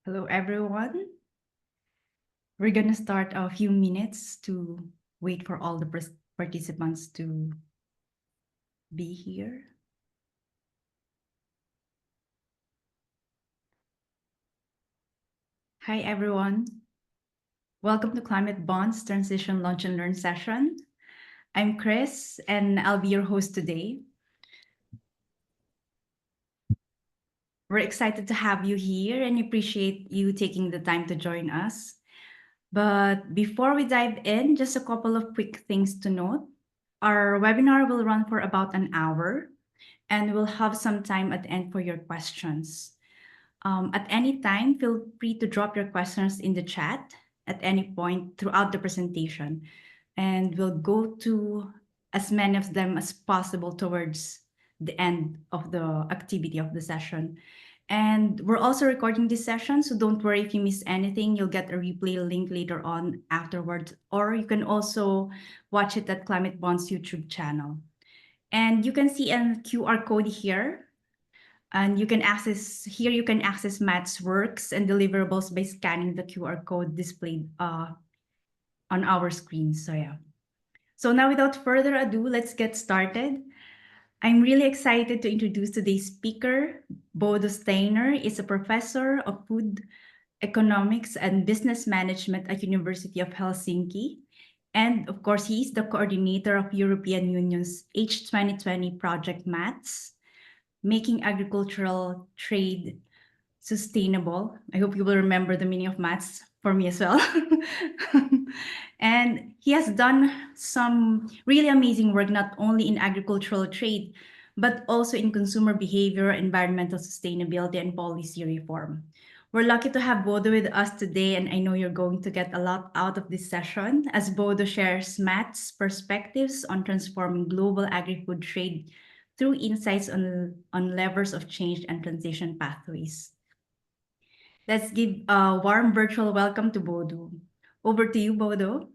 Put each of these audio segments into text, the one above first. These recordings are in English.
Hello, everyone. We're going to start a few minutes to wait for all the participants to be here. Hi, everyone. Welcome to Climate Bonds Transition Launch and Learn session. I'm Chris, and I'll be your host today. We're excited to have you here and appreciate you taking the time to join us. But before we dive in, just a couple of quick things to note. Our webinar will run for about an hour, and we'll have some time at the end for your questions. At any time, feel free to drop your questions in the chat at any point throughout the presentation, and we'll go to as many of them as possible towards the end of the activity of the session. And we're also recording this session, so don't worry if you miss anything. You'll get a replay link later on afterwards, or you can also watch it at Climate Bonds YouTube channel. And you can see a QR code here, and you can access Matt's works and deliverables by scanning the QR code displayed on our screen. So yeah. So now without further ado, let's get started. I'm really excited to introduce today's speaker. Bodo Steiner is a professor of food economics and business management at University of Helsinki. And of course, he's the coordinator of European Union's H2020 project MATS, Making Agricultural Trade Sustainable. I hope you will remember the meaning of MATS for me as well. And he has done some really amazing work, not only in agricultural trade, but also in consumer behavior, environmental sustainability, and policy reform. We're lucky to have Bodo with us today, and I know you're going to get a lot out of this session as Bodo shares Matt's perspectives on transforming global agri-food trade through insights on levers of change and transition pathways. Let's give a warm virtual welcome to Bodo. Over to you, Bodo.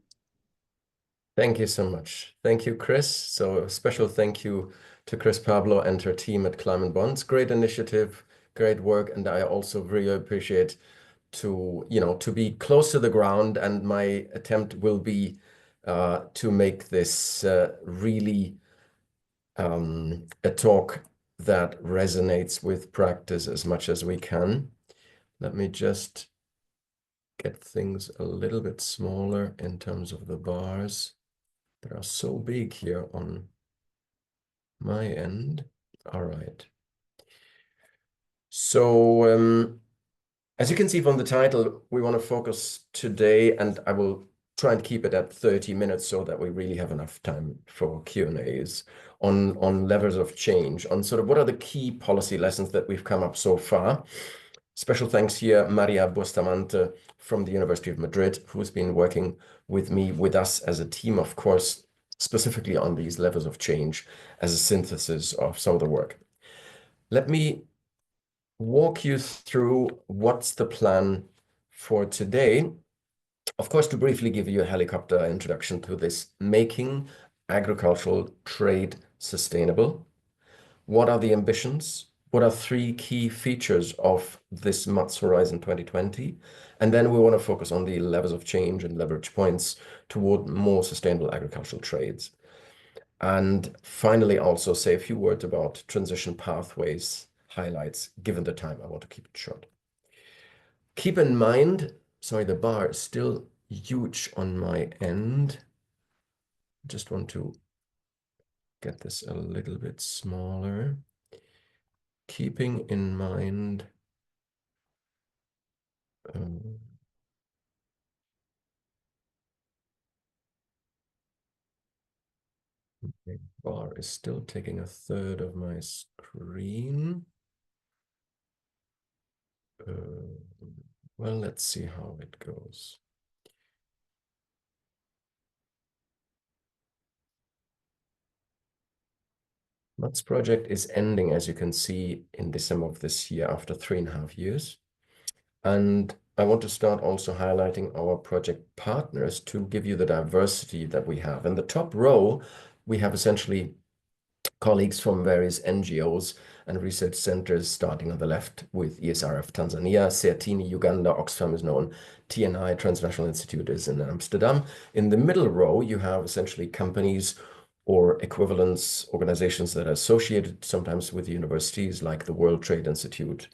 Thank you so much. Thank you, Chris. So a special thank you to Chris Pablo and her team at Climate Bonds. Great initiative, great work. And I also really appreciate to be close to the ground. And my attempt will be to make this really a talk that resonates with practice as much as we can. Let me just get things a little bit smaller in terms of the bars. They are so big here on my end. All right. So as you can see from the title, we want to focus today, and I will try and keep it at 30 minutes so that we really have enough time for Q&As on levers of change, on sort of what are the key policy lessons that we've come up so far. Special thanks here, Maria Bustamante from the University of Madrid, who's been working with us as a team, of course, specifically on these levels of change as a synthesis of some of the work. Let me walk you through what's the plan for today. Of course, to briefly give you a helicopter introduction to this, making agricultural trade sustainable. What are the ambitions? What are three key features of this MATS Horizon 2020? And then we want to focus on the levers of change and leverage points toward more sustainable agricultural trades. And finally, also say a few words about transition pathways, highlights. Given the time, I want to keep it short. Keep in mind, sorry, the bar is still huge on my end. Just want to get this a little bit smaller. Keeping in mind the bar is still taking a third of my screen. Well, let's see how it goes. MATS project is ending, as you can see, in December of this year after 3.5 years. And I want to start also highlighting our project partners to give you the diversity that we have. In the top row, we have essentially colleagues from various NGOs and research centers, starting on the left with ESRF Tanzania, CERTINI Uganda, Oxfam is known, TNI, Transnational Institute, is in Amsterdam. In the middle row, you have essentially companies or equivalents, organizations that are associated sometimes with universities, like the World Trade Institute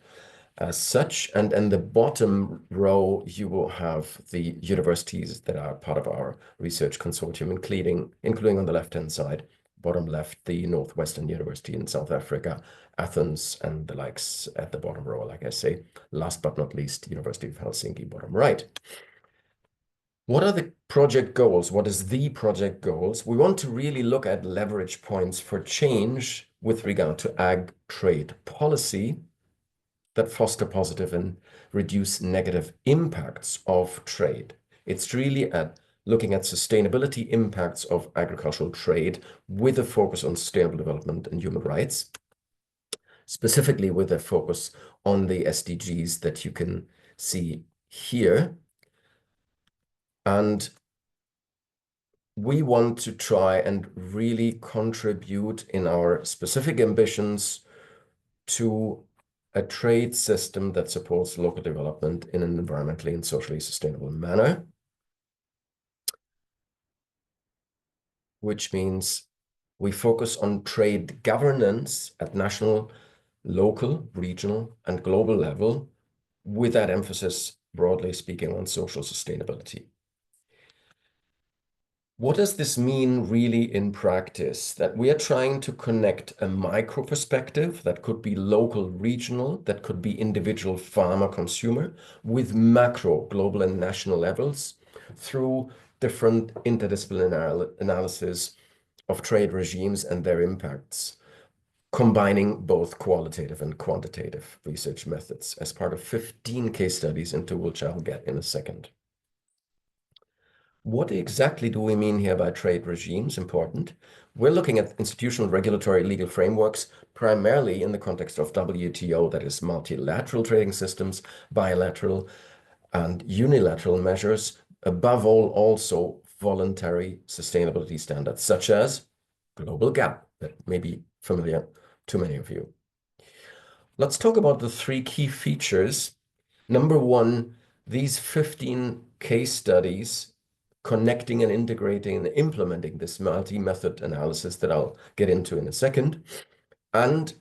as such. And in the bottom row, you will have the universities that are part of our research consortium, including on the left-hand side, bottom left, the Northwestern University in South Africa, Athens, and the likes at the bottom row, like I say. Last but not least, University of Helsinki, bottom right. What are the project goals? What is the project goals? We want to really look at leverage points for change with regard to ag trade policy that foster positive and reduce negative impacts of trade. It's really at looking at sustainability impacts of agricultural trade with a focus on sustainable development and human rights, specifically with a focus on the SDGs that you can see here. And we want to try and really contribute in our specific ambitions to a trade system that supports local development in an environmentally and socially sustainable manner, which means we focus on trade governance at national, local, regional, and global level, with that emphasis, broadly speaking, on social sustainability. What does this mean really in practice? That we are trying to connect a micro perspective that could be local, regional, that could be individual farmer, consumer, with macro, global and national levels through different interdisciplinary analysis of trade regimes and their impacts, combining both qualitative and quantitative research methods as part of 15 case studies, into which I'll get in a second. What exactly do we mean here by trade regimes? Important. We're looking at institutional, regulatory, legal frameworks, primarily in the context of WTO, that is multilateral trading systems, bilateral and unilateral measures, above all, also voluntary sustainability standards, such as Global GAP, that may be familiar to many of you. Let's talk about the three key features. Number one, these 15 case studies connecting and integrating and implementing this multi-method analysis that I'll get into in a second. And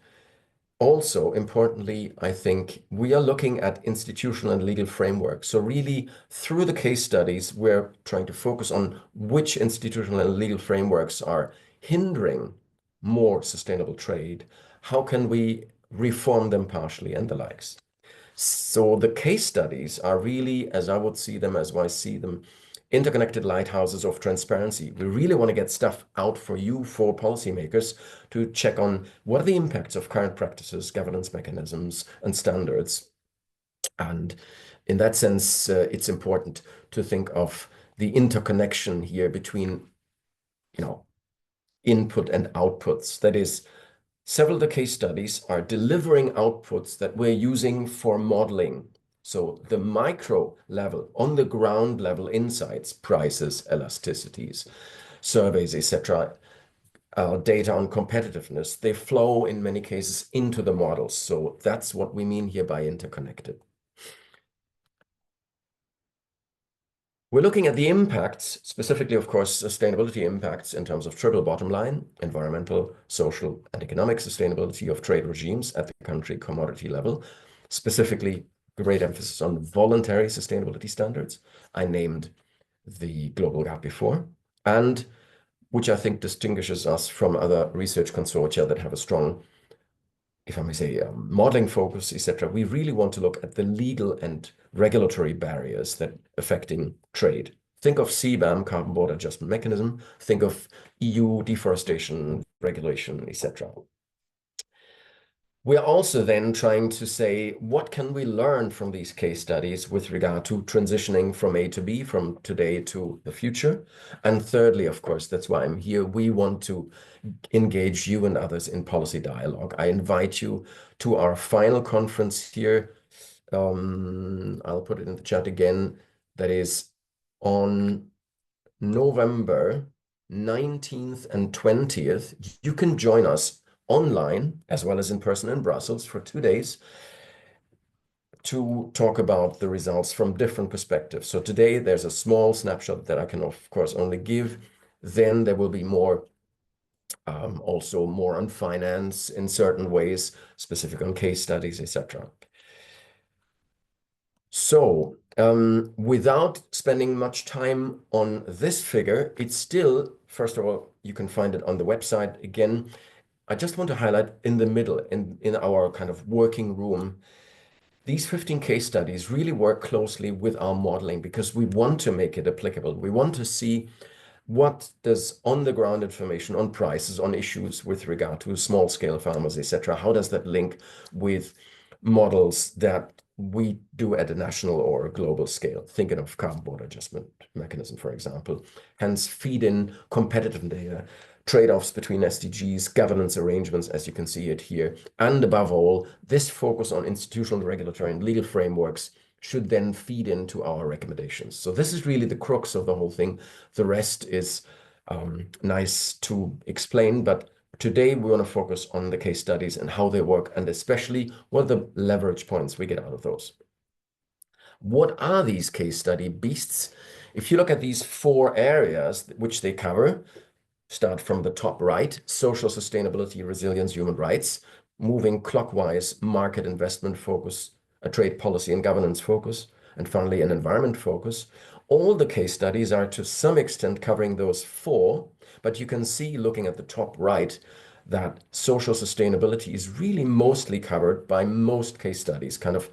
also, importantly, I think we are looking at institutional and legal frameworks. So really, through the case studies, we're trying to focus on which institutional and legal frameworks are hindering more sustainable trade. How can we reform them partially, and the likes. So the case studies are really, as I would see them, as I see them, interconnected lighthouses of transparency. We really want to get stuff out for you, for policymakers, to check on what are the impacts of current practices, governance mechanisms, and standards. And in that sense, it's important to think of the interconnection here between, input and outputs. That is, several of the case studies are delivering outputs that we're using for modeling. So the micro level, on the ground level insights, prices, elasticities, surveys, etc., data on competitiveness, they flow in many cases into the models. So that's what we mean here by interconnected. We're looking at the impacts, specifically, of course, sustainability impacts in terms of triple bottom line, environmental, social, and economic sustainability of trade regimes at the country commodity level, specifically great emphasis on voluntary sustainability standards. I named the Global GAP before, and which I think distinguishes us from other research consortia that have a strong, if I may say, modeling focus, etc. We really want to look at the legal and regulatory barriers that affecting trade. Think of CBAM, Carbon Border Adjustment Mechanism. Think of EU deforestation regulation, etc. We're also then trying to say, what can we learn from these case studies with regard to transitioning from A to B, from today to the future? And thirdly, of course, that's why I'm here, we want to engage you and others in policy dialogue. I invite you to our final conference here. I'll put it in the chat again. That is on November 19th and 20th, you can join us online as well as in person in Brussels for 2 days to talk about the results from different perspectives. So today there's a small snapshot that I can of course only give. Then there will be more, also more on finance in certain ways, specific on case studies, etc. So without spending much time on this figure, it's still, first of all, you can find it on the website. Again, I just want to highlight in the middle, in our kind of working room, these 15 case studies really work closely with our modeling because we want to make it applicable. We want to see what does on-the-ground information on prices, on issues with regard to small-scale farmers, etc., how does that link with models that we do at a national or a global scale, thinking of carbon border adjustment mechanism, for example, hence feed in competitive data, trade-offs between SDGs, governance arrangements, as you can see it here. And above all, this focus on institutional, regulatory, and legal frameworks should then feed into our recommendations. So this is really the crux of the whole thing. The rest is nice to explain, but today we want to focus on the case studies and how they work, and especially what are the leverage points we get out of those. What are these case study beasts? If you look at these 4 areas which they cover, start from the top right, social sustainability, resilience, human rights, moving clockwise, market investment focus, a trade policy and governance focus, and finally an environment focus. All the case studies are to some extent covering those 4, but you can see looking at the top right that social sustainability is really mostly covered by most case studies. Kind of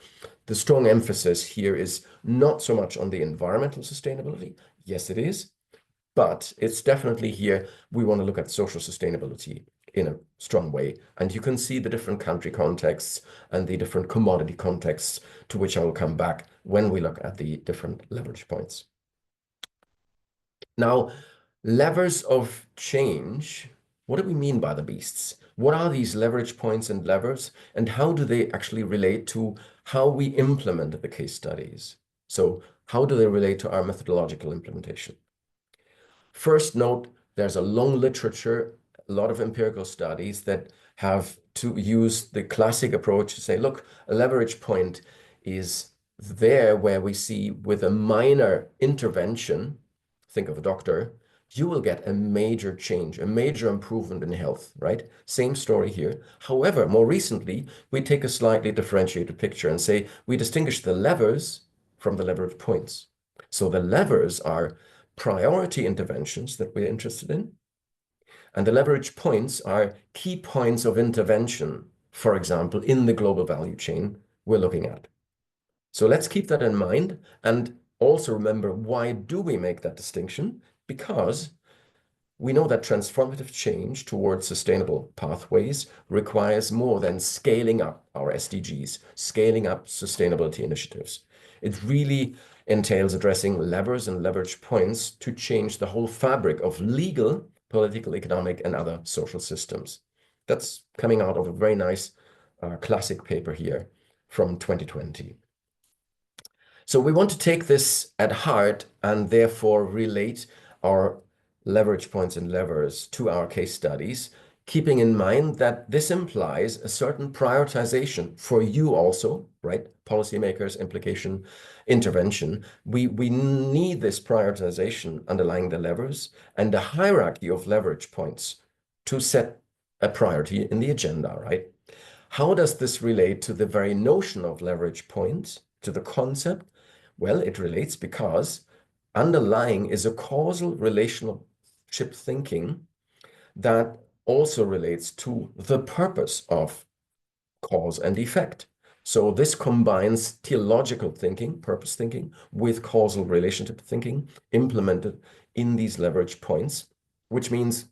the strong emphasis here is not so much on the environmental sustainability. Yes, it is. But it's definitely here, we want to look at social sustainability in a strong way. And you can see the different country contexts and the different commodity contexts to which I will come back when we look at the different leverage points. Now, levers of change, what do we mean by the beasts? What are these leverage points and levers, and how do they actually relate to how we implement the case studies? So how do they relate to our methodological implementation? First note, there's a long literature, a lot of empirical studies that have to use the classic approach to say, look, a leverage point is there where we see with a minor intervention, think of a doctor, you will get a major change, a major improvement in health, right? Same story here. However, more recently, we take a slightly differentiated picture and say we distinguish the levers from the leverage points. So the levers are priority interventions that we're interested in, and the leverage points are key points of intervention, for example, in the global value chain we're looking at. So let's keep that in mind, and also remember, why do we make that distinction? Because we know that transformative change towards sustainable pathways requires more than scaling up our SDGs, scaling up sustainability initiatives. It really entails addressing levers and leverage points to change the whole fabric of legal, political, economic, and other social systems. That's coming out of a very nice classic paper here from 2020. So we want to take this at heart and therefore relate our leverage points and levers to our case studies, keeping in mind that this implies a certain prioritization for you also, right? Policymakers, implication, intervention. We need this prioritization underlying the levers and a hierarchy of leverage points to set a priority in the agenda, right? How does this relate to the very notion of leverage points, to the concept? Well, it relates because underlying is a causal relationship thinking that also relates to the purpose of cause and effect. So this combines theological thinking, purpose thinking, with causal relationship thinking implemented in these leverage points, which means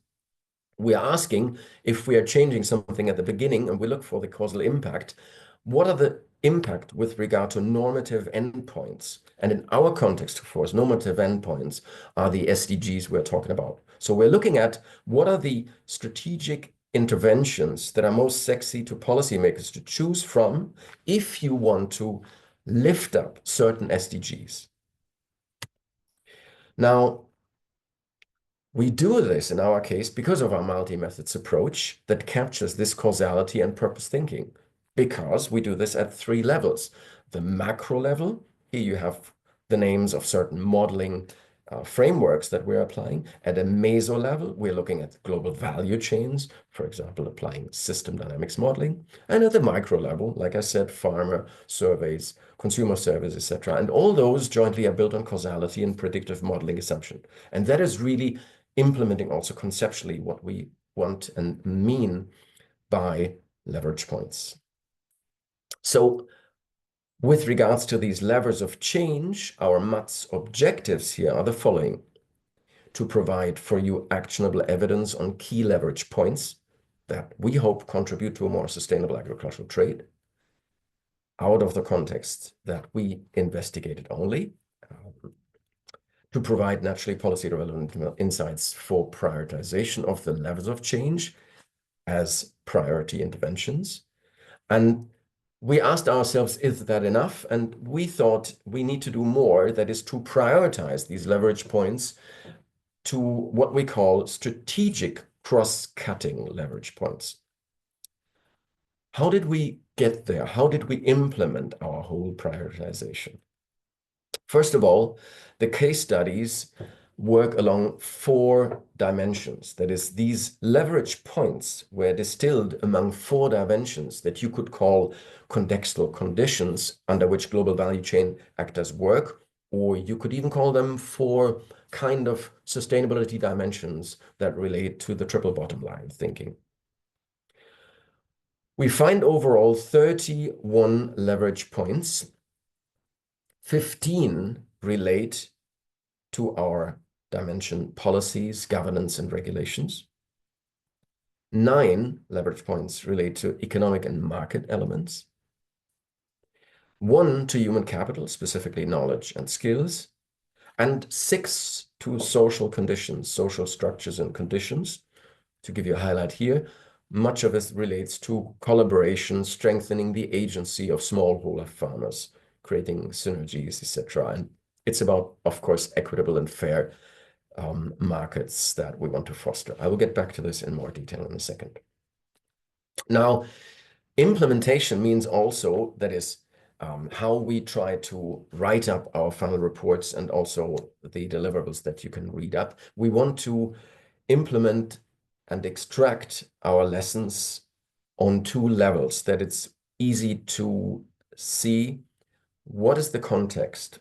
we are asking, if we are changing something at the beginning and we look for the causal impact, what are the impact with regard to normative endpoints? And in our context, of course, normative endpoints are the SDGs we're talking about. So we're looking at what are the strategic interventions that are most sexy to policymakers to choose from if you want to lift up certain SDGs. Now, We do this in our case because of our multi-methods approach that captures this causality and purpose thinking, because we do this at three levels. The macro level, here you have the names of certain modeling frameworks that we're applying. At a meso level, we're looking at global value chains, for example, applying system dynamics modeling. And at the micro level, like I said, farmer surveys, consumer surveys, etc. And all those jointly are built on causality and predictive modeling assumption. And that is really implementing also conceptually what we want and mean by leverage points. So with regards to these levers of change, our MATS objectives here are the following: to provide for you actionable evidence on key leverage points that we hope contribute to a more sustainable agricultural trade out of the context that we investigated only, to provide naturally policy relevant insights for prioritization of the levels of change as priority interventions. And we asked ourselves, is that enough? And we thought we need to do more, that is to prioritize these leverage points to what we call strategic cross-cutting leverage points. How did we get there? How did we implement our whole prioritization? First of all, the case studies work along 4 dimensions. That is, these leverage points were distilled among 4 dimensions that you could call contextual conditions under which global value chain actors work, or you could even call them 4 kind of sustainability dimensions that relate to the triple bottom line thinking. We find overall 31 leverage points. 15 relate to our dimension policies, governance, and regulations. 9 leverage points relate to economic and market elements. 1 to human capital, specifically knowledge and skills. And 6 to social conditions, social structures and conditions. To give you a highlight here, much of this relates to collaboration, strengthening the agency of smallholder farmers, creating synergies, etc. And it's about, of course, equitable and fair markets that we want to foster. I will get back to this in more detail in a second. Now, implementation means also, that is, how we try to write up our final reports and also the deliverables that you can read up. We want to implement and extract our lessons on 2 levels, that it's easy to see what is the context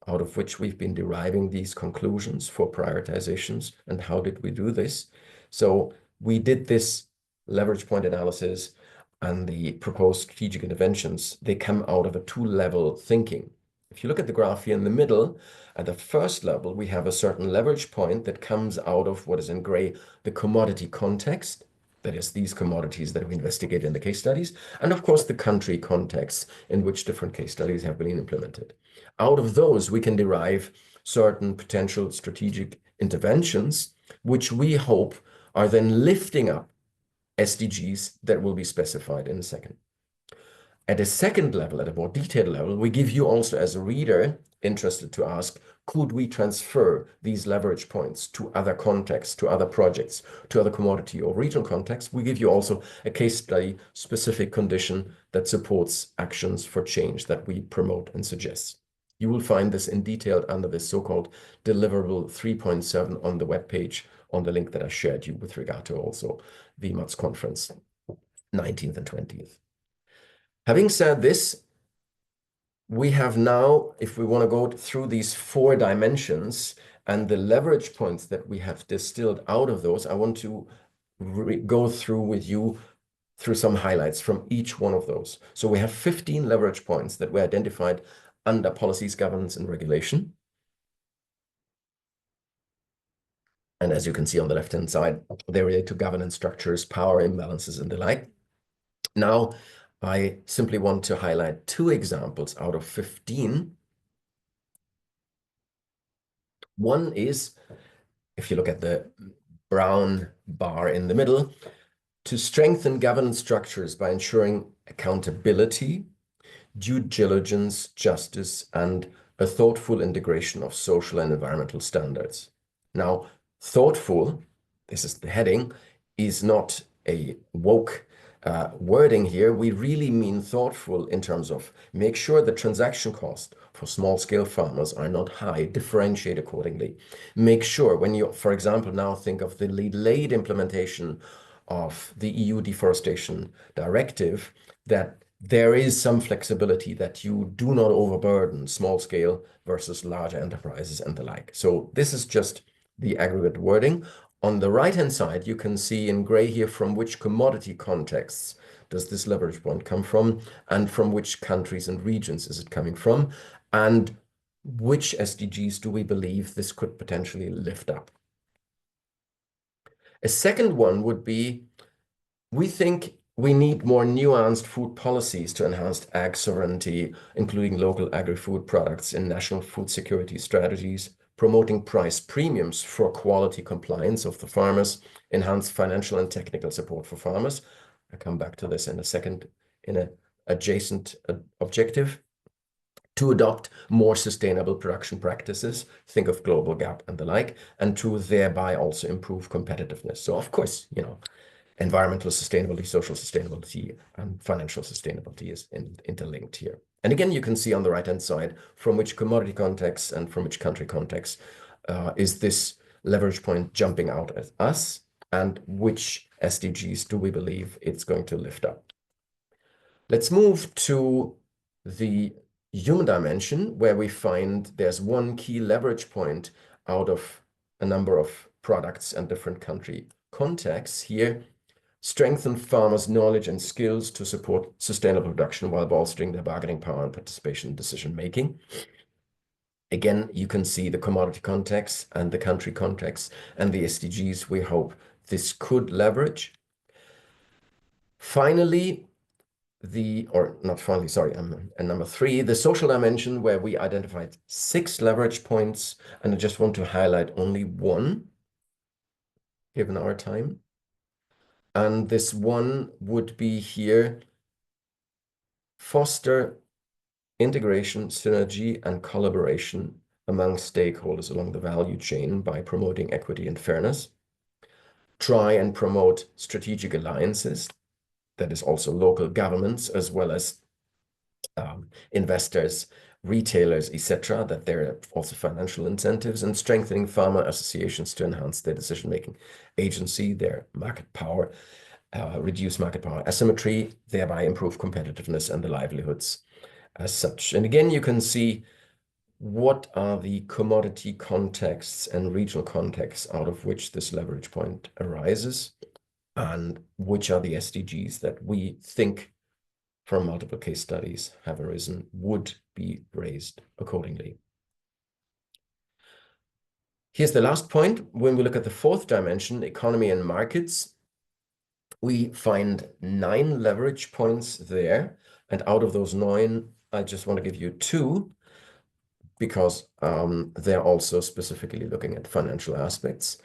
out of which we've been deriving these conclusions for prioritizations, and how did we do this? So we did this leverage point analysis, and the proposed strategic interventions, they come out of a 2-level thinking. If you look at the graph here in the middle, at the first level, we have a certain leverage point that comes out of what is in gray, the commodity context. That is, these commodities that we investigate in the case studies, and of course the country context in which different case studies have been implemented. Out of those, we can derive certain potential strategic interventions, which we hope are then lifting up SDGs that will be specified in a second. At a second level, at a more detailed level, we give you also as a reader interested to ask, could we transfer these leverage points to other contexts, to other projects, to other commodity or regional contexts? We give you also a case study specific condition that supports actions for change that we promote and suggest. You will find this in detail under this so-called deliverable 3.7 on the webpage, on the link that I shared you with regard to also the MATS conference, 19th and 20th. Having said this, we have now, if we want to go through these 4 dimensions and the leverage points that we have distilled out of those, I want to go through with you through some highlights from each one of those. So we have 15 leverage points that were identified under policies, governance, and regulation. And as you can see on the left-hand side, they relate to governance structures, power imbalances, and the like. Now, I simply want to highlight 2 examples out of 15. One is, if you look at the brown bar in the middle, to strengthen governance structures by ensuring accountability, due diligence, justice, and a thoughtful integration of social and environmental standards. Now, Thoughtful, this is the heading, is not a woke wording here. We really mean thoughtful in terms of make sure the transaction cost for small-scale farmers are not high, differentiate accordingly. Make sure when you, for example, now think of the delayed implementation of the EU Deforestation Directive, that there is some flexibility, that you do not overburden small scale versus large enterprises and the like. So this is just the aggregate wording. On the right-hand side, you can see in gray here from which commodity contexts does this leverage point come from, and from which countries and regions is it coming from, and which SDGs do we believe this could potentially lift up. A second one would be, we think we need more nuanced food policies to enhance ag sovereignty, including local agri-food products in national food security strategies, promoting price premiums for quality compliance of the farmers, enhance financial and technical support for farmers. I'll come back to this in a second in an adjacent objective. To adopt more sustainable production practices, think of global gap and the like, and to thereby also improve competitiveness. So of course, environmental sustainability, social sustainability, and financial sustainability is interlinked here. And again, you can see on the right-hand side from which commodity context and from which country context is this leverage point jumping out at us, and which SDGs do we believe it's going to lift up. Let's move to the human dimension, where we find there's one key leverage point out of a number of products and different country contexts here. Strengthen farmers' knowledge and skills to support sustainable production while bolstering their bargaining power and participation in decision-making. Again, you can see the commodity context and the country context and the SDGs we hope this could leverage. Finally, number 3, the social dimension, where we identified 6 leverage points, and I just want to highlight only one, given our time. And this one would be here, foster integration, synergy, and collaboration among stakeholders along the value chain by promoting equity and fairness. Try and promote strategic alliances, that is also local governments, as well as investors, retailers, etc., that there are also financial incentives, and strengthening farmer associations to enhance their decision-making agency, their market power, reduce market power asymmetry, thereby improve competitiveness and the livelihoods as such. And again, you can see what are the commodity contexts and regional contexts out of which this leverage point arises, and which are the SDGs that we think from multiple case studies have arisen would be raised accordingly. Here's the last point. When we look at the 4th dimension, economy and markets, we find 9 leverage points there. And out of those 9, I just want to give you 2, because they're also specifically looking at financial aspects.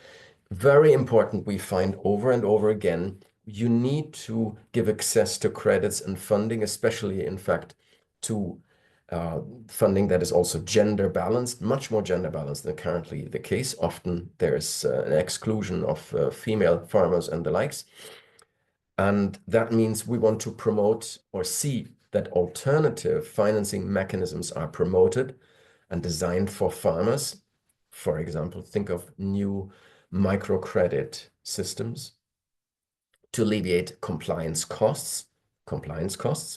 Very important, we find over and over again, you need to give access to credits and funding, especially, in fact, to funding that is also gender balanced, much more gender balanced than currently the case. Often there's an exclusion of female farmers and the likes. And that means we want to promote or see that alternative financing mechanisms are promoted and designed for farmers. For example, think of new microcredit systems to alleviate compliance costs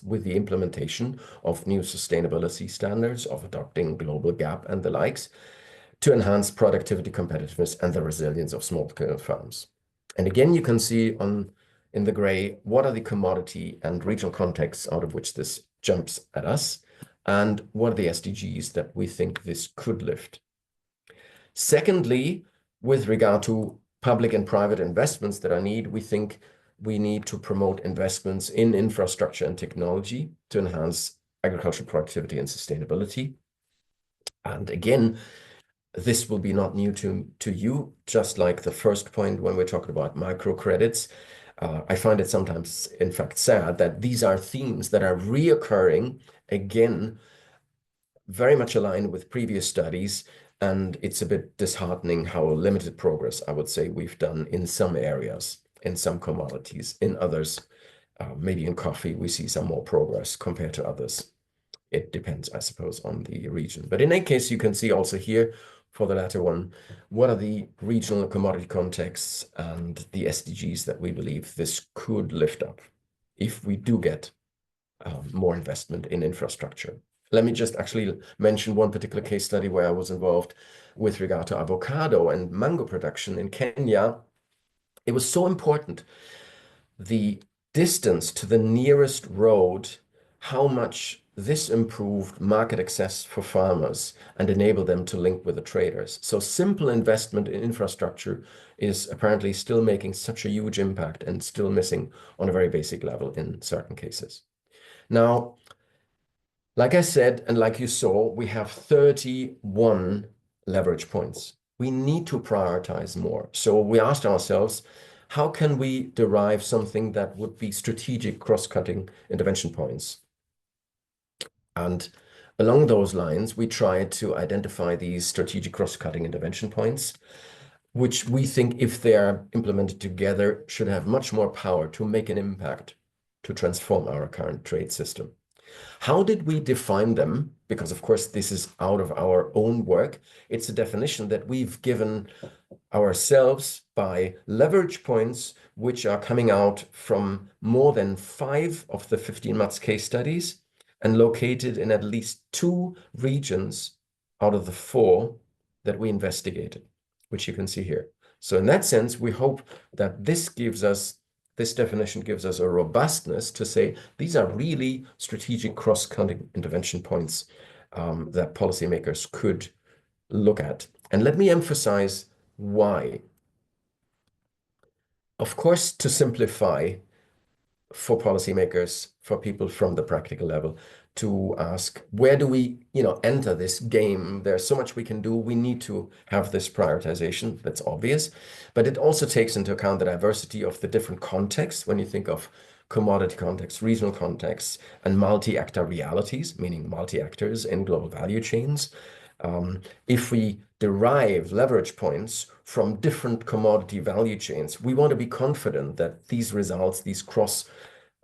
with the implementation of new sustainability standards, of adopting global gap and the likes, to enhance productivity, competitiveness, and the resilience of small-scale farms. And again, you can see in the gray, what are the commodity and regional contexts out of which this jumps at us, and what are the SDGs that we think this could lift. Secondly, with regard to public and private investments that are needed, we think we need to promote investments in infrastructure and technology to enhance agricultural productivity and sustainability. And again, this will be not new to you, just like the first point when we're talking about microcredits. I find it sometimes, in fact, sad that these are themes that are reoccurring, again, very much aligned with previous studies, And it's a bit disheartening how limited progress, I would say, we've done in some areas, in some commodities, in others. Maybe in coffee, we see some more progress compared to others. It depends, I suppose, on the region. But in any case, you can see also here for the latter one, what are the regional commodity contexts and the SDGs that we believe this could lift up if we do get more investment in infrastructure. Let me just actually mention one particular case study where I was involved with regard to avocado and mango production in Kenya. It was so important, the distance to the nearest road, how much this improved market access for farmers and enabled them to link with the traders. So simple investment in infrastructure is apparently still making such a huge impact and still missing on a very basic level in certain cases. Now, like I said, and like you saw, we have 31 leverage points. We need to prioritize more. So we asked ourselves, how can we derive something that would be strategic cross-cutting intervention points? And along those lines, we tried to identify these strategic cross-cutting intervention points, which we think, if they are implemented together, should have much more power to make an impact to transform our current trade system. How did we define them? Because, of course, this is out of our own work. It's a definition that we've given ourselves by leverage points, which are coming out from more than 5 of the 15 MATS case studies and located in at least 2 regions out of the 4 that we investigated, which you can see here. So in that sense, we hope that this definition gives us a robustness to say these are really strategic cross-cutting intervention points that policymakers could look at. And let me emphasize why. Of course, to simplify for policymakers, for people from the practical level, to ask, where do we, enter this game? There's so much we can do. We need to have this prioritization. That's obvious. But it also takes into account the diversity of the different contexts. When you think of commodity contexts, regional contexts, and multi-actor realities, meaning multi-actors in global value chains. If we derive leverage points from different commodity value chains, we want to be confident that these results, these cross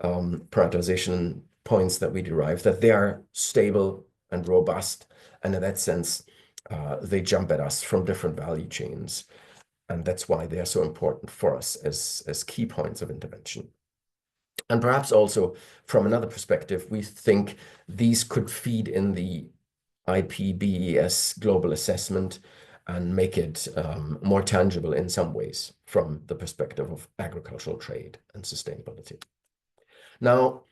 prioritization points that we derive, that they are stable and robust. And in that sense, they jump at us from different value chains. And that's why they are so important for us as key points of intervention. And perhaps also from another perspective, we think these could feed in the IPBES global assessment and make it more tangible in some ways from the perspective of agricultural trade and sustainability. Now,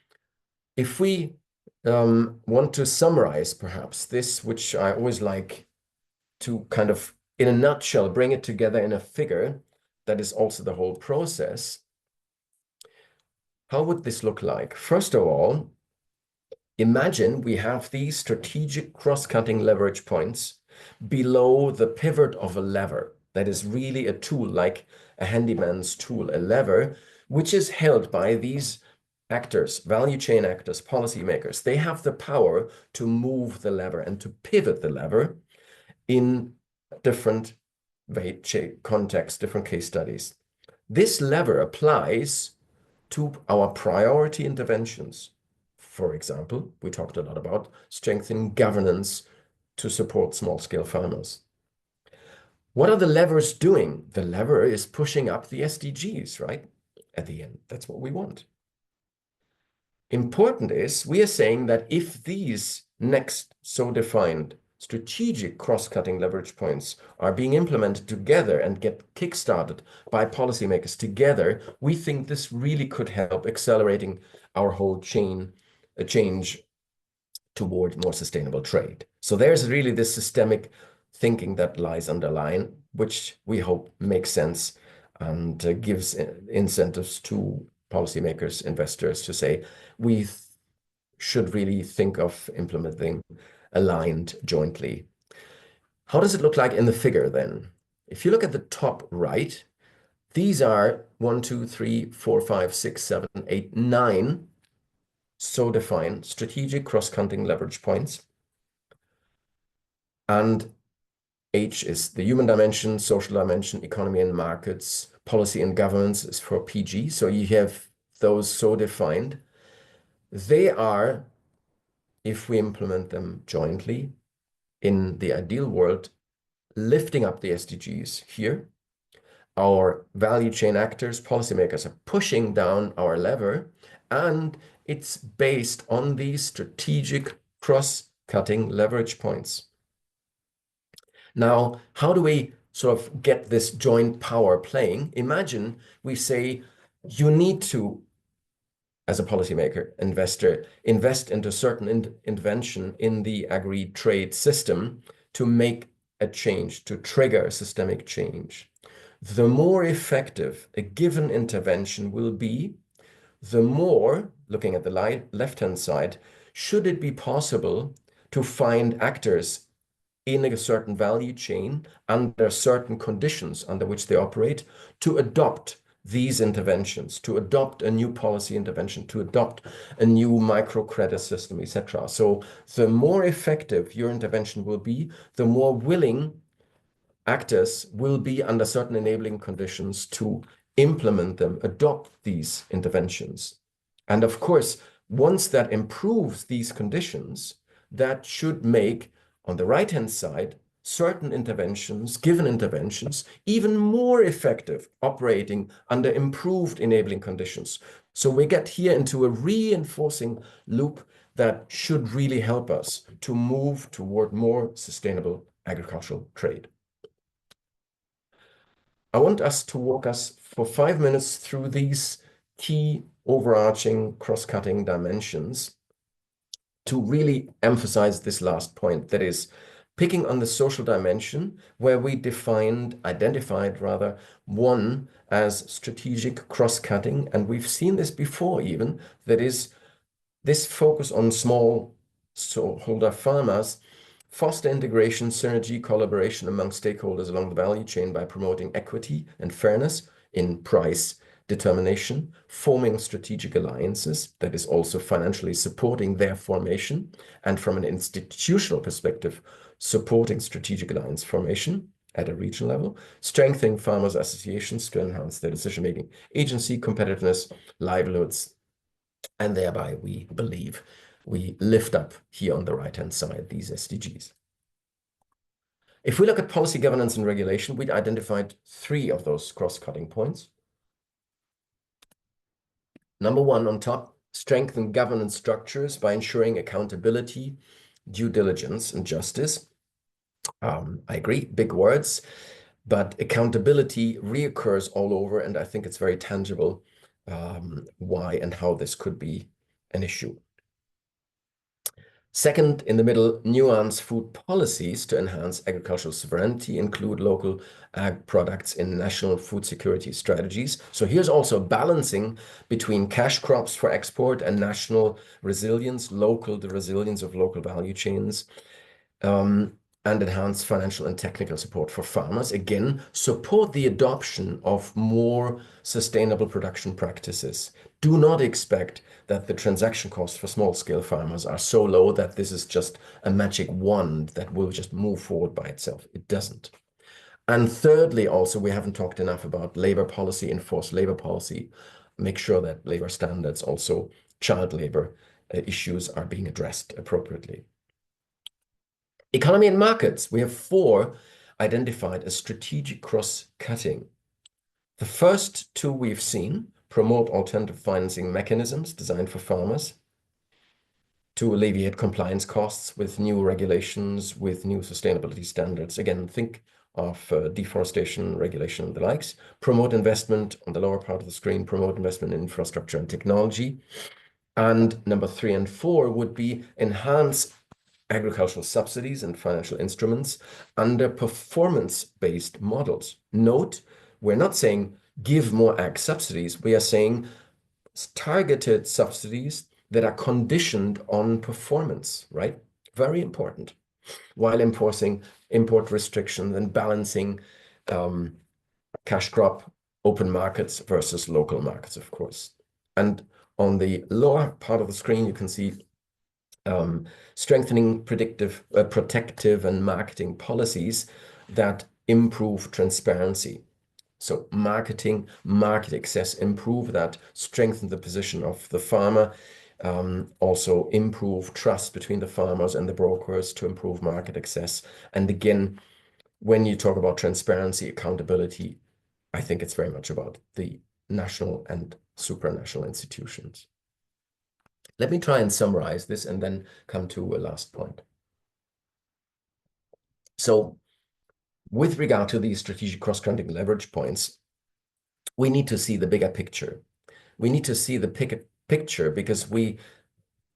if we want to summarize perhaps this, which I always like to kind of, in a nutshell, bring it together in a figure that is also the whole process, how would this look like? First of all, imagine we have these strategic cross-cutting leverage points below the pivot of a lever. That is really a tool, like a handyman's tool, a lever, which is held by these actors, value chain actors, policymakers. They have the power to move the lever and to pivot the lever in different contexts, different case studies. This lever applies to our priority interventions. For example, we talked a lot about strengthening governance to support small-scale farmers. What are the levers doing? The lever is pushing up the SDGs, right? At the end, that's what we want. Important is, we are saying that if these next so defined strategic cross-cutting leverage points are being implemented together and get kickstarted by policymakers together, we think this really could help accelerating our whole chain, a change toward more sustainable trade. So there's really this systemic thinking that lies underlying, which we hope makes sense and gives incentives to policymakers, investors to say, we should really think of implementing aligned jointly. How does it look like in the figure then? If you look at the top right, these are 1, 2, 3, 4, 5, 6, 7, 8, 9 so defined strategic cross-cutting leverage points. And H is the human dimension, social dimension, economy and markets, policy and governance is for PG. So you have those so defined. They are, if we implement them jointly in the ideal world, lifting up the SDGs here. Our value chain actors, policymakers are pushing down our lever, and it's based on these strategic cross-cutting leverage points. Now, how do we sort of get this joint power playing? Imagine we say you need to, as a policymaker, investor, invest into certain intervention in the agri-trade system to make a change, to trigger a systemic change. The more effective a given intervention will be, the more, looking at the left-hand side, should it be possible to find actors in a certain value chain under certain conditions under which they operate to adopt these interventions, to adopt a new policy intervention, to adopt a new microcredit system, etc. So the more effective your intervention will be, the more willing actors will be under certain enabling conditions to implement them, adopt these interventions. And of course, once that improves these conditions, that should make, on the right-hand side, certain interventions, given interventions, even more effective operating under improved enabling conditions. So we get here into a reinforcing loop that should really help us to move toward more sustainable agricultural trade. I want us to walk us for 5 minutes through these key overarching cross-cutting dimensions to really emphasize this last point, that is picking on the social dimension, where we identified rather, one as strategic cross-cutting, and we've seen this before even, that is this focus on small smallholder farmers, foster integration, synergy, collaboration among stakeholders along the value chain by promoting equity and fairness in price determination, forming strategic alliances, that is also financially supporting their formation, and from an institutional perspective, supporting strategic alliance formation at a regional level, strengthening farmers' associations to enhance their decision-making agency, competitiveness, livelihoods, and thereby we believe we lift up here on the right-hand side these SDGs. If we look at policy governance and regulation, we identified 3 of those cross-cutting points. Number 1 on top, strengthen governance structures by ensuring accountability, due diligence, and justice. I agree, big words, but accountability reoccurs all over, and I think it's very tangible why and how this could be an issue. Second, in the middle, nuance food policies to enhance agricultural sovereignty, include local ag products in national food security strategies. So here's also balancing between cash crops for export and national resilience, the resilience of local value chains, and enhance financial and technical support for farmers. Again, support the adoption of more sustainable production practices. Do not expect that the transaction costs for small-scale farmers are so low that this is just a magic wand that will just move forward by itself. It doesn't. And thirdly, also, we haven't talked enough about labor policy, enforced labor policy. Make sure that labor standards, also child labor issues, are being addressed appropriately. Economy and markets, we have 4 identified as strategic cross-cutting. The first 2 we've seen: promote alternative financing mechanisms designed for farmers to alleviate compliance costs with new regulations, with new sustainability standards. Again, think of deforestation regulation and the likes. Promote investment on the lower part of the screen, promote investment in infrastructure and technology. And number 3 and 4 would be enhance agricultural subsidies and financial instruments under performance-based models. Note, we're not saying give more ag subsidies. We are saying targeted subsidies that are conditioned on performance, right? Very important. While enforcing import restrictions and balancing cash crop open markets versus local markets, of course. And on the lower part of the screen, you can see strengthening protective and marketing policies that improve transparency. So marketing, market access, improve that, strengthen the position of the farmer, also improve trust between the farmers and the brokers to improve market access. And again, when you talk about transparency, accountability, I think it's very much about the national and supranational institutions. Let me try and summarize this and then come to a last point. So with regard to these strategic cross-cutting leverage points, we need to see the bigger picture. We need to see the picture because we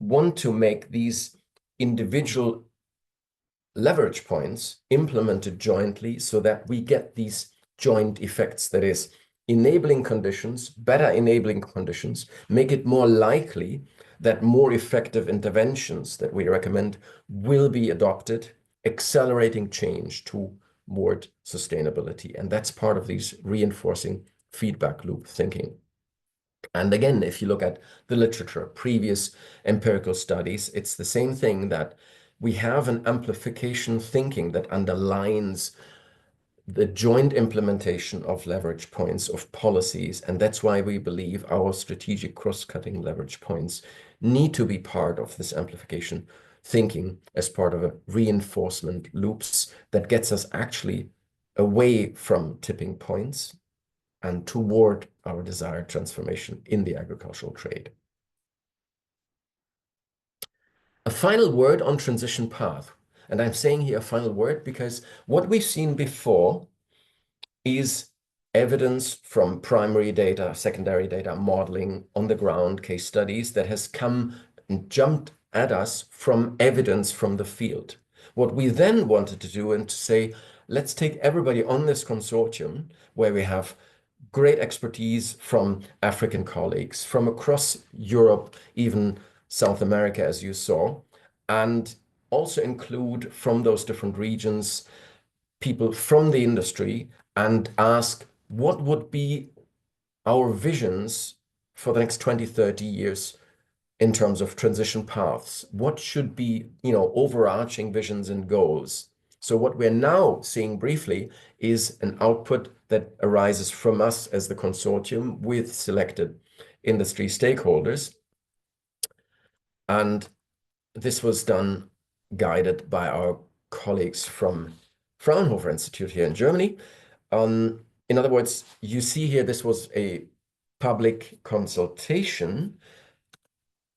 want to make these individual leverage points implemented jointly so that we get these joint effects. That is, enabling conditions, better enabling conditions, make it more likely that more effective interventions that we recommend will be adopted, accelerating change toward sustainability. And that's part of these reinforcing feedback loop thinking. And again, if you look at the literature, previous empirical studies, it's the same thing, that we have an amplification thinking that underlines the joint implementation of leverage points, of policies. And that's why we believe our strategic cross-cutting leverage points need to be part of this amplification thinking as part of a reinforcement loops that gets us actually away from tipping points and toward our desired transformation in the agricultural trade. A final word on transition path. And I'm saying here a final word because what we've seen before is evidence from primary data, secondary data, modeling, on the ground case studies that has come and jumped at us from evidence from the field. What we then wanted to do and to say, let's take everybody on this consortium where we have great expertise from African colleagues, from across Europe, even South America, as you saw, and also include from those different regions people from the industry and ask what would be our visions for the next 20, 30 years in terms of transition paths. What should be, overarching visions and goals? So what we're now seeing briefly is an output that arises from us as the consortium with selected industry stakeholders. And this was done guided by our colleagues from Fraunhofer Institute here in Germany. In other words, you see here, this was a public consultation,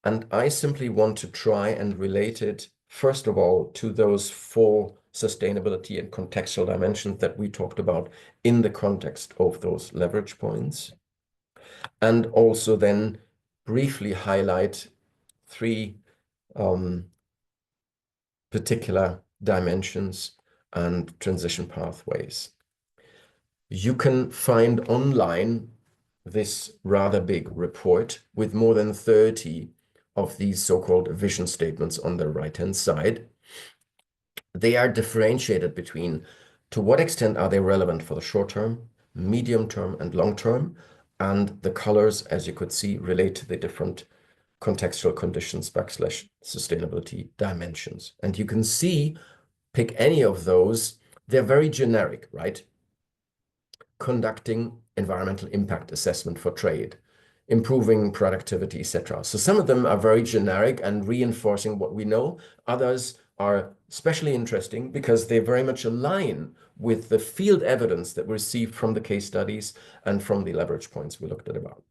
and I simply want to try and relate it, first of all, to those 4 sustainability and contextual dimensions that we talked about in the context of those leverage points. And also then briefly highlight 3 particular dimensions and transition pathways. You can find online this rather big report with more than 30 of these so-called vision statements on the right-hand side. They are differentiated between to what extent are they relevant for the short term, medium term, and long term, and the colors, as you could see, relate to the different contextual conditions / sustainability dimensions. And you can see, pick any of those, they're very generic, right? Conducting environmental impact assessment for trade, improving productivity, etc. So some of them are very generic and reinforcing what we know. Others are especially interesting because they very much align with the field evidence that we received from the case studies and from the leverage points we looked at about.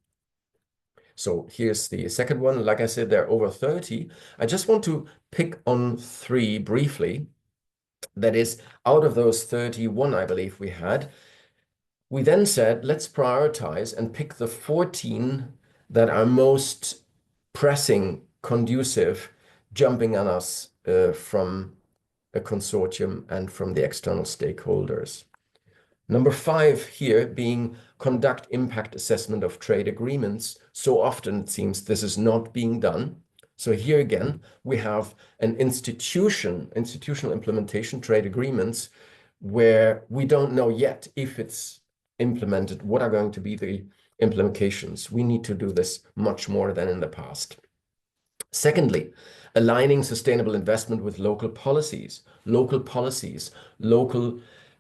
So here's the second one. Like I said, there are over 30. I just want to pick on 3 briefly. That is, out of those 31, I believe we had, we then said, let's prioritize and pick the 14 that are most pressing, conducive, jumping on us from a consortium and from the external stakeholders. Number 5 here being conduct impact assessment of trade agreements. So often it seems this is not being done. So here again, we have an institutional implementation, trade agreements, where we don't know yet if it's implemented, what are going to be the implications. We need to do this much more than in the past. Secondly, aligning sustainable investment with local policies, local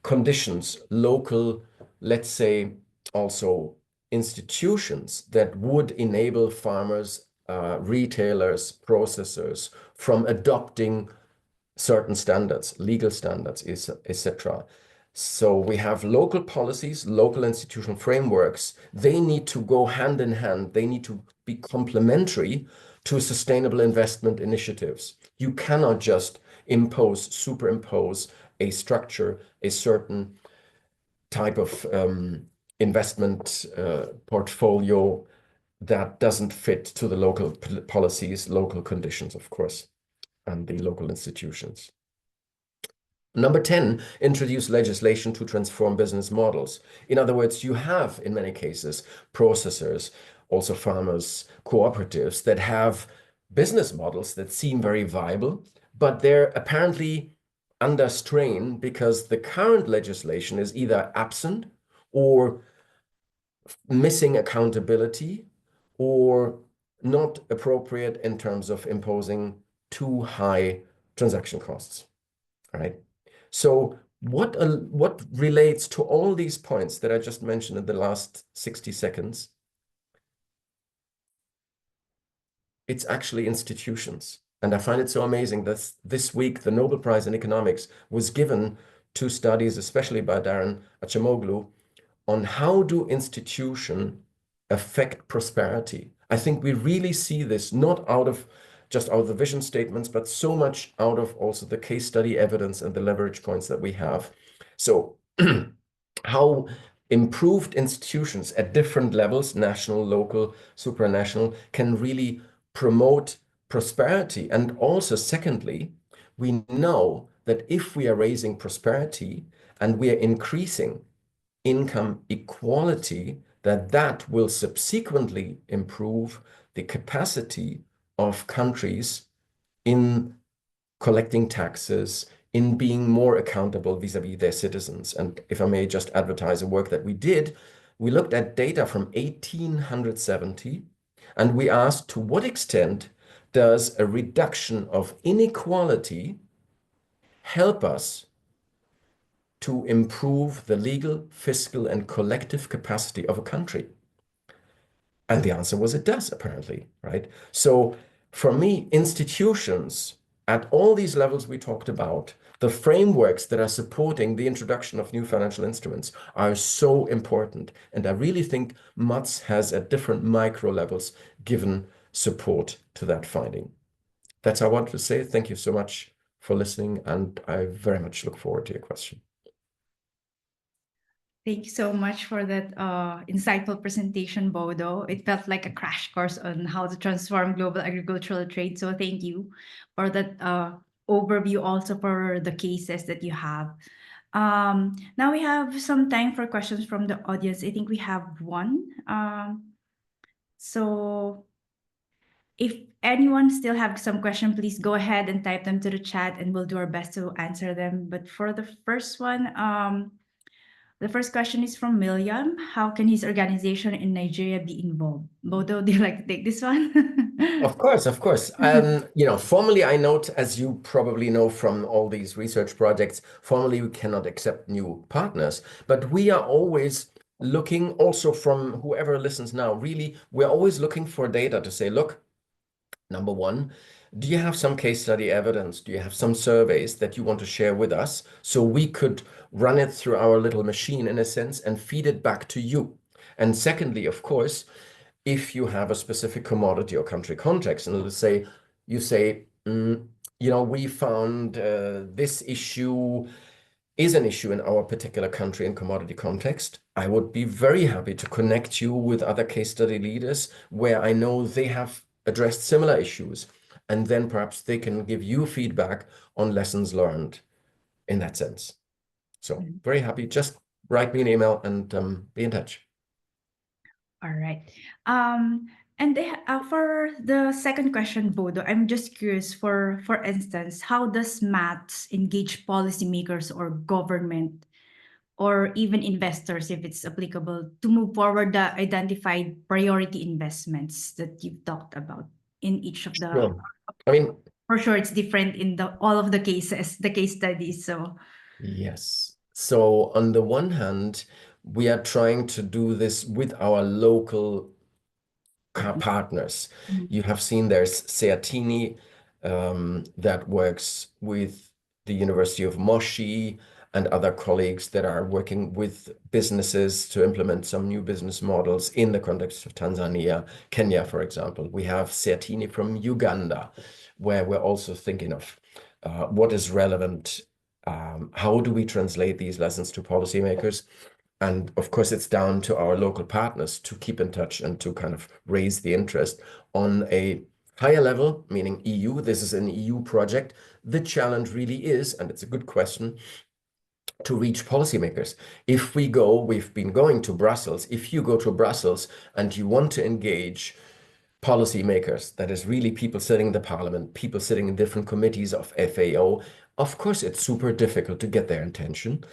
conditions, local, let's say, also institutions that would enable farmers, retailers, processors from adopting certain standards, legal standards, etc. So we have local policies, local institutional frameworks. They need to go hand in hand. They need to be complementary to sustainable investment initiatives. You cannot just superimpose a structure, a certain type of investment portfolio that doesn't fit to the local policies, local conditions, of course, and the local institutions. Number 10, introduce legislation to transform business models. In other words, you have, in many cases, processors, also farmers, cooperatives that have business models that seem very viable, but they're apparently under strain because the current legislation is either absent or missing accountability or not appropriate in terms of imposing too high transaction costs, right? So what relates to all these points that I just mentioned in the last 60 seconds? It's actually institutions. And I find it so amazing that this week the Nobel Prize in Economics was given to studies, especially by Darren Acemoglu, on how do institutions affect prosperity. I think we really see this not just out of the vision statements, but so much out of also the case study evidence and the leverage points that we have. So how improved institutions at different levels, national, local, supranational, can really promote prosperity. And also, secondly, we know that if we are raising prosperity and we are increasing income equality, that will subsequently improve the capacity of countries in collecting taxes, in being more accountable vis-a-vis their citizens. And if I may just advertise a work that we did, we looked at data from 1870, and we asked to what extent does a reduction of inequality help us to improve the legal, fiscal, and collective capacity of a country? And the answer was it does, apparently, right? So for me, institutions at all these levels we talked about, the frameworks that are supporting the introduction of new financial instruments are so important. And I really think MATS has at different micro levels given support to that finding. That's all I wanted to say. Thank you so much for listening, and I very much look forward to your question. Thank you so much for that insightful presentation, Bodo. It felt like a crash course on how to transform global agricultural trade. So thank you for that overview, also for the cases that you have. Now we have some time for questions from the audience. I think we have one. So if anyone still have some question, please go ahead and type them to the chat and we'll do our best to answer them. But for the first one, the first question is from William. How can his organization in Nigeria be involved? Bodo, do you like to take this one? Of course, of course. Formally, I note, as you probably know from all these research projects, formally we cannot accept new partners, but we are always looking, also from whoever listens now, really, we're always looking for data to say, look, number one, do you have some case study evidence? Do you have some surveys that you want to share with us so we could run it through our little machine in a sense and feed it back to you? And secondly, of course, if you have a specific commodity or country context, and let's say you say, we found this issue is an issue in our particular country and commodity context, I would be very happy to connect you with other case study leaders where I know they have addressed similar issues. And then perhaps they can give you feedback on lessons learned in that sense. So very happy. Just write me an email and be in touch. All right. And for the second question, Bodo, I'm just curious, for instance, how does MATS engage policymakers or government or even investors, if it's applicable, to move forward the identified priority investments that you've talked about in each of the... Sure. I mean, for sure, it's different in all of the cases, the case studies. So yes. So on the one hand, we are trying to do this with our local partners. Mhm. You have seen there's Seatini that works with the University of Moshi and other colleagues that are working with businesses to implement some new business models in the context of Tanzania, Kenya, for example. We have Seatini from Uganda, where we're also thinking of what is relevant. How do we translate these lessons to policymakers? And of course, it's down to our local partners to keep in touch and to kind of raise the interest on a higher level, meaning EU. This is an EU project. The challenge really is, and it's a good question, to reach policymakers. If we go, we've been going to Brussels. If you go to Brussels and you want to engage policymakers, that is really people sitting in the parliament, people sitting in different committees of FAO, of course, it's super difficult to get their attention,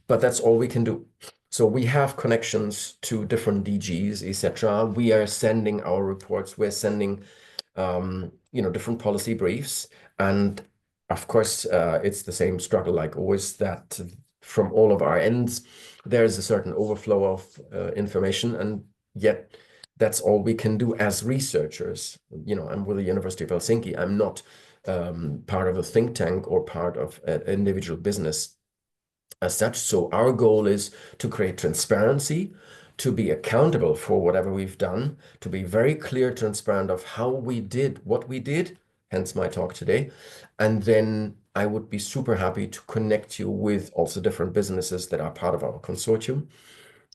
but that's all we can do. So we have connections to different DGs, etc. We are sending our reports. We're sending, different policy briefs. And of course, it's the same struggle like always that from all of our ends, there's a certain overflow of information. And yet that's all we can do as researchers. I'm with the University of Helsinki. I'm not part of a think tank or part of an individual business as such. So our goal is to create transparency, to be accountable for whatever we've done, to be very clear, transparent of how we did what we did, hence my talk today. And then I would be super happy to connect you with also different businesses that are part of our consortium.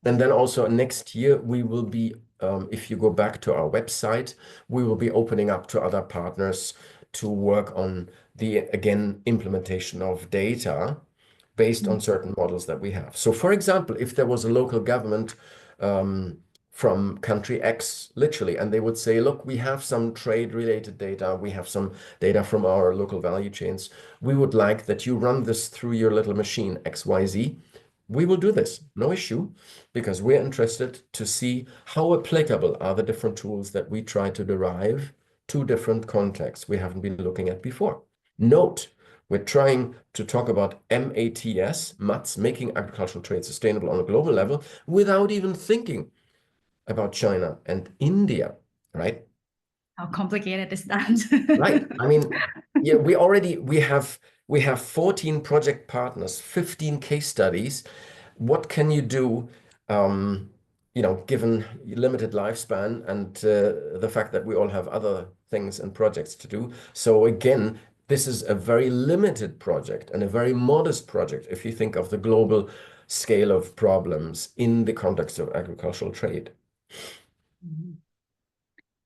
And then also next year, we will be, if you go back to our website, we will be opening up to other partners to work on the, again, implementation of data based on certain models that we have. So for example, if there was a local government from country X, literally, and they would say, look, we have some trade-related data, we have some data from our local value chains, we would like that you run this through your little machine XYZ. We will do this, no issue, because we're interested to see how applicable are the different tools that we try to derive to different contexts we haven't been looking at before. Note, we're trying to talk about MATS, making agricultural trade sustainable on a global level, without even thinking about China and India, right? How complicated is that? Right. I mean, yeah, we have 14 project partners, 15 case studies. What can you do, given limited lifespan and the fact that we all have other things and projects to do? So again, this is a very limited project and a very modest project if you think of the global scale of problems in the context of agricultural trade. Mhm.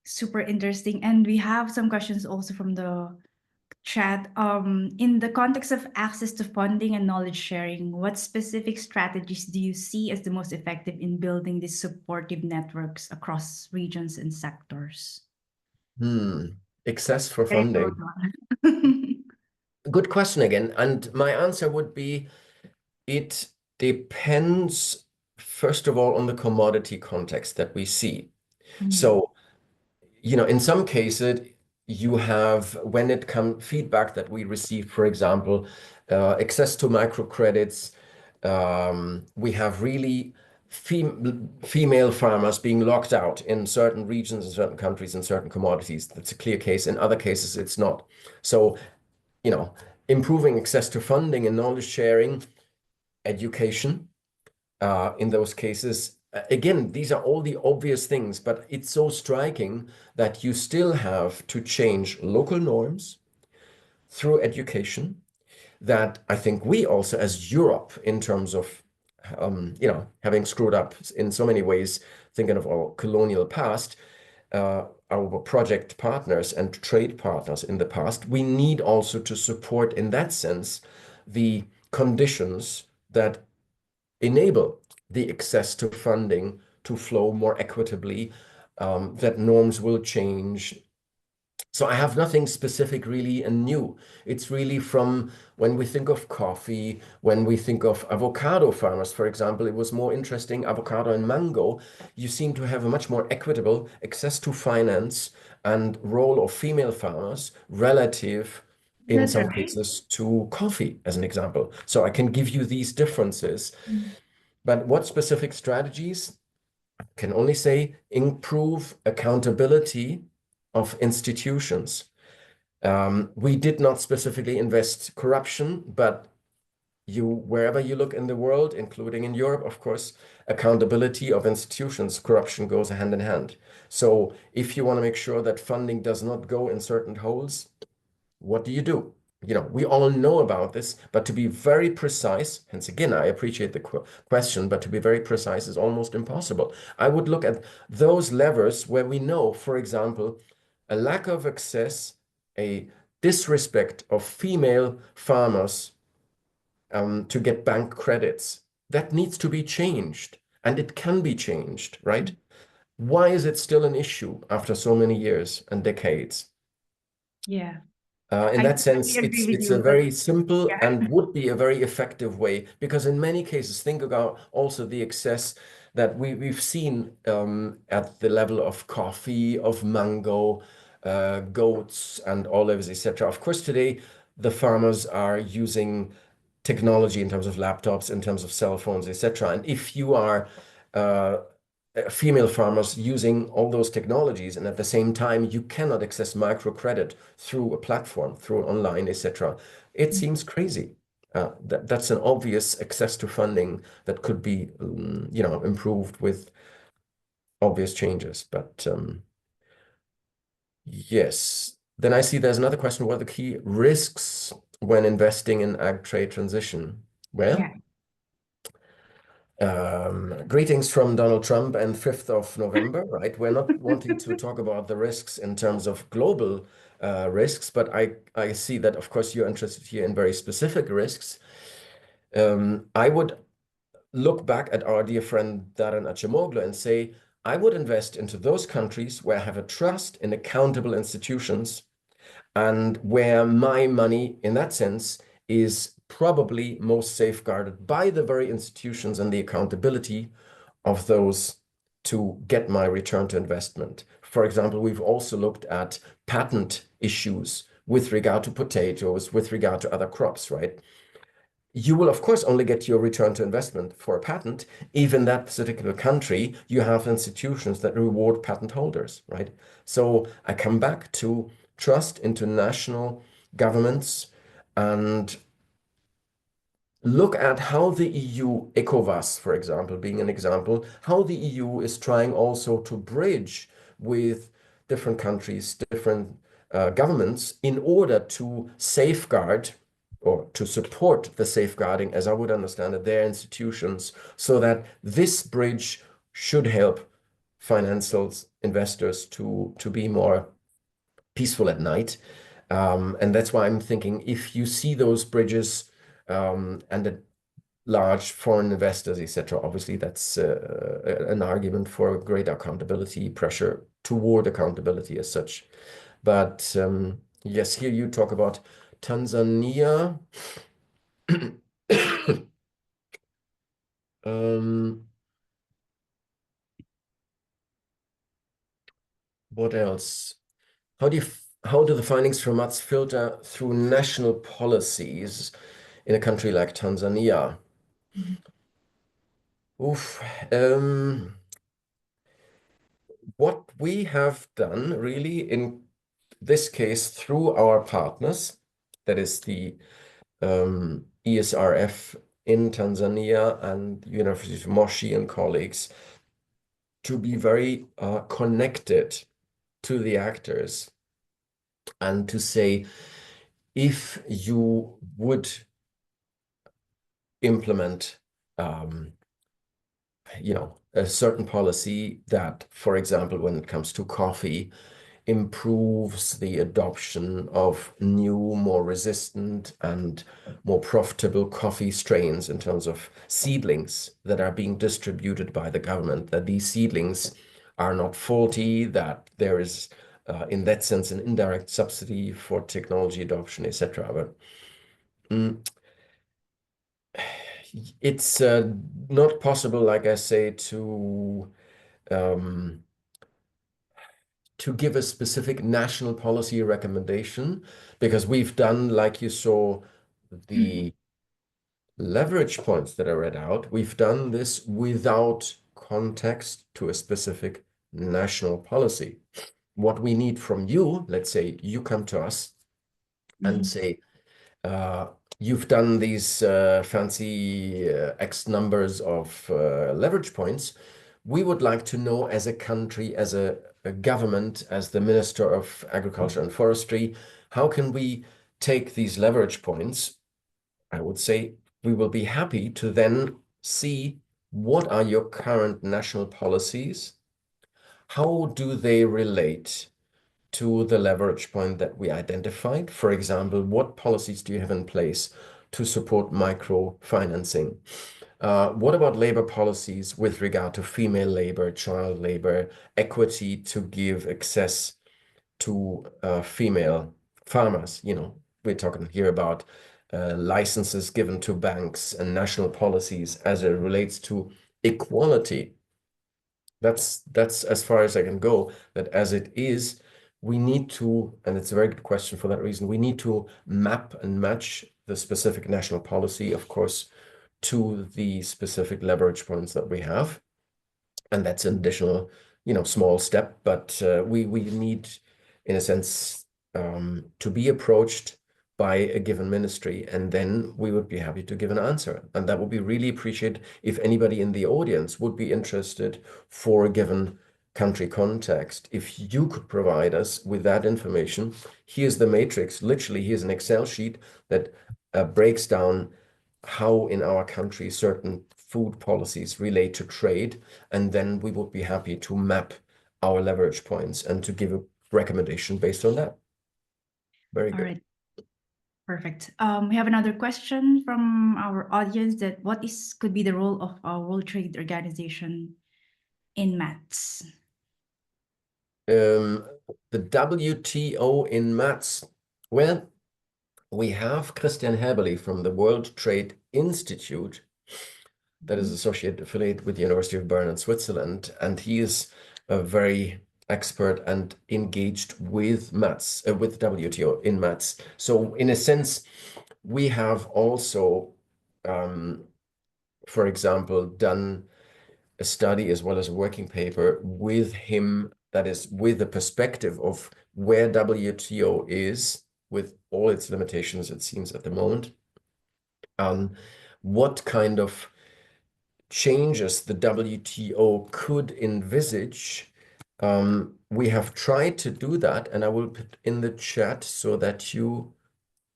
Super interesting. And we have some questions also from the chat. In the context of access to funding and knowledge sharing, what specific strategies do you see as the most effective in building these supportive networks across regions and sectors? Access for Very broad funding. one. Good question again. And my answer would be it depends, first of all, on the commodity context that we see. So, in some cases, you have, when it comes feedback that we receive, for example, access to microcredits, we have really female farmers being locked out in certain regions, in certain countries, in certain commodities. That's a clear case. In other cases, it's not. So, improving access to funding and knowledge sharing, education, in those cases. Again, these are all the obvious things, but it's so striking that you still have to change local norms through education that I think we also, as Europe, in terms of, having screwed up in so many ways, thinking of our colonial past, our project partners and trade partners in the past, we need also to support, in that sense, the conditions that enable the access to funding to flow more equitably, that norms will change. So I have nothing specific really and new. It's really from when we think of coffee, when we think of avocado farmers, for example, it was more interesting, avocado and mango, you seem to have a much more equitable access to finance and role of female farmers relative in That's some right. cases to coffee, as an example. So I can give you these differences. Mm. But what specific strategies? I can only say improve accountability of institutions. We did not specifically invest corruption, but wherever you look in the world, including in Europe, of course, accountability of institutions, corruption goes hand in hand. So if you want to make sure that funding does not go in certain holes, what do? We all know about this, but to be very precise, hence again, I appreciate the question, but to be very precise is almost impossible. I would look at those levers where we know, for example, a lack of access, a disrespect of female farmers to get bank credits. That needs to be changed, and it can be changed, right? Why is it still an issue after so many years and decades? Yeah, In I that sense, totally agree with it's a you, but very simple yeah. and would be a very effective way, because in many cases, think about also the excess that we've seen at the level of coffee, of mango, goats, and olives, etc. Of course, today the farmers are using technology in terms of laptops, in terms of cell phones, etc. And if you are uh, female farmers using all those technologies, and at the same time you cannot access microcredit through a platform, through online, etc. It seems crazy. That's an obvious access to funding that could be, improved with obvious changes. But yes, then I see there's another question: what are the key risks when investing in ag trade transition? Well, Yeah. greetings from Donald Trump and 5th of November, right? We're not wanting to talk about the risks in terms of global risks, but I see that, of course, you're interested here in very specific risks. I would look back at our dear friend Daran Acemoglu and say, I would invest into those countries where I have a trust in accountable institutions and where my money, in that sense, is probably most safeguarded by the very institutions and the accountability of those to get my return to investment. For example, we've also looked at patent issues with regard to potatoes, with regard to other crops, right? You will, of course, only get your return to investment for a patent if in that particular country you have institutions that reward patent holders, right? So I come back to trust into national governments and look at how the EU, ECOWAS, for example, being an example, how the EU is trying also to bridge with different countries, different governments in order to safeguard or to support the safeguarding, as I would understand it, their institutions, so that this bridge should help financial investors to be more peaceful at night. And that's why I'm thinking if you see those bridges and the large foreign investors, etc., obviously that's an argument for greater accountability, pressure toward accountability as such. But yes, here you talk about Tanzania. Um, what else? How do the findings from MATS filter through national policies in a country like Tanzania? Mhm. Oof. What we have done really in this case through our partners, that is the ESRF in Tanzania and University of Moshi and colleagues, to be very connected to the actors and to say, if you would implement a certain policy that, for example, when it comes to coffee, improves the adoption of new, more resistant and more profitable coffee strains in terms of seedlings that are being distributed by the government, that these seedlings are not faulty, that there is, in that sense, an indirect subsidy for technology adoption, etc. But it's not possible, like I say, to um, to give a specific national policy recommendation, because we've done, like you saw, the leverage points that I read out, we've done this without context to a specific national policy. What we need from you, let's say you come to us and say, you've done these fancy X numbers of leverage points. We would like to know, as a country, as a government, as the Minister of Agriculture and Forestry, how can we take these leverage points? I would say we will be happy to then see what are your current national policies, how do they relate to the leverage point that we identified. For example, what policies do you have in place to support microfinancing? What about labor policies with regard to female labor, child labor, equity to give access to female farmers? You know, we're talking here about licenses given to banks and national policies as it relates to equality. That's as far as I can go, that as it is, we need to, and it's a very good question for that reason, we need to map and match the specific national policy, of course, to the specific leverage points that we have. And that's an additional, small step, but we need, in a sense, to be approached by a given ministry, and then we would be happy to give an answer. And that would be really appreciated if anybody in the audience would be interested for a given country context. If you could provide us with that information, here's the matrix. Literally, here's an Excel sheet that breaks down how in our country certain food policies relate to trade, and then we would be happy to map our leverage points and to give a recommendation based on that. Very good. All right. Perfect. We have another question from our audience, that could be the role of a World Trade Organization in MATS? The WTO in MATS. Well, we have Christian Häberli from the World Trade Institute that is associated affiliate with the University of Bern in Switzerland, and he is a very expert and engaged with MATS, with WTO in MATS. So in a sense, we have also, for example, done a study as well as a working paper with him, that is with the perspective of where WTO is with all its limitations, it seems, at the moment. What kind of changes the WTO could envisage. We have tried to do that, and I will put in the chat so that you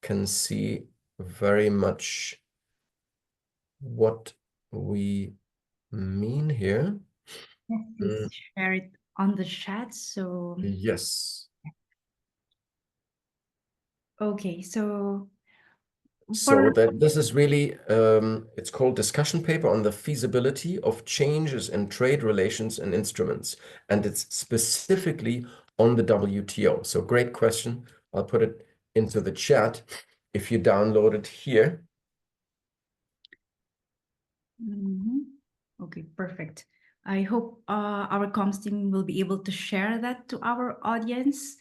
can see very much what we mean here. Yes, please share it on the chat. So yes. Okay, so that this is really, it's called discussion paper on the feasibility of changes in trade relations and instruments, and it's specifically on the WTO. So great question. I'll put it into the chat if you download it here. Okay, perfect. I hope our comms team will be able to share that to our audience.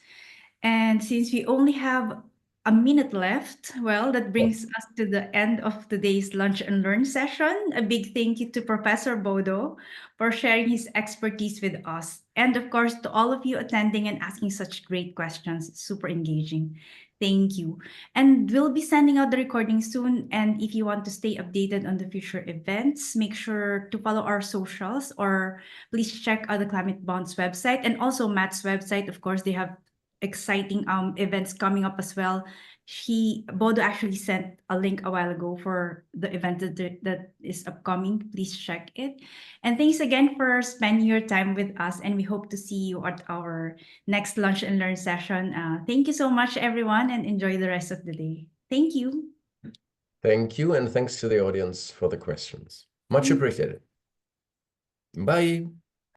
And since we only have a minute left, well, that brings us to the end of today's Lunch and Learn session. A big thank you to Professor Bodo for sharing his expertise with us. And of course, to all of you attending and asking such great questions. It's super engaging. Thank you. And we'll be sending out the recording soon. And if you want to stay updated on the future events, make sure to follow our socials, or please check out the Climate Bonds website and also Matt's website. Of course, they have exciting events coming up as well. Bodo actually sent a link a while ago for the event that is upcoming. Please check it. And thanks again for spending your time with us. And we hope to see you at our next Lunch and Learn session. Thank you so much, everyone, and enjoy the rest of the day. Thank you. Thank you, and thanks to the audience for the questions. Much appreciated. Bye.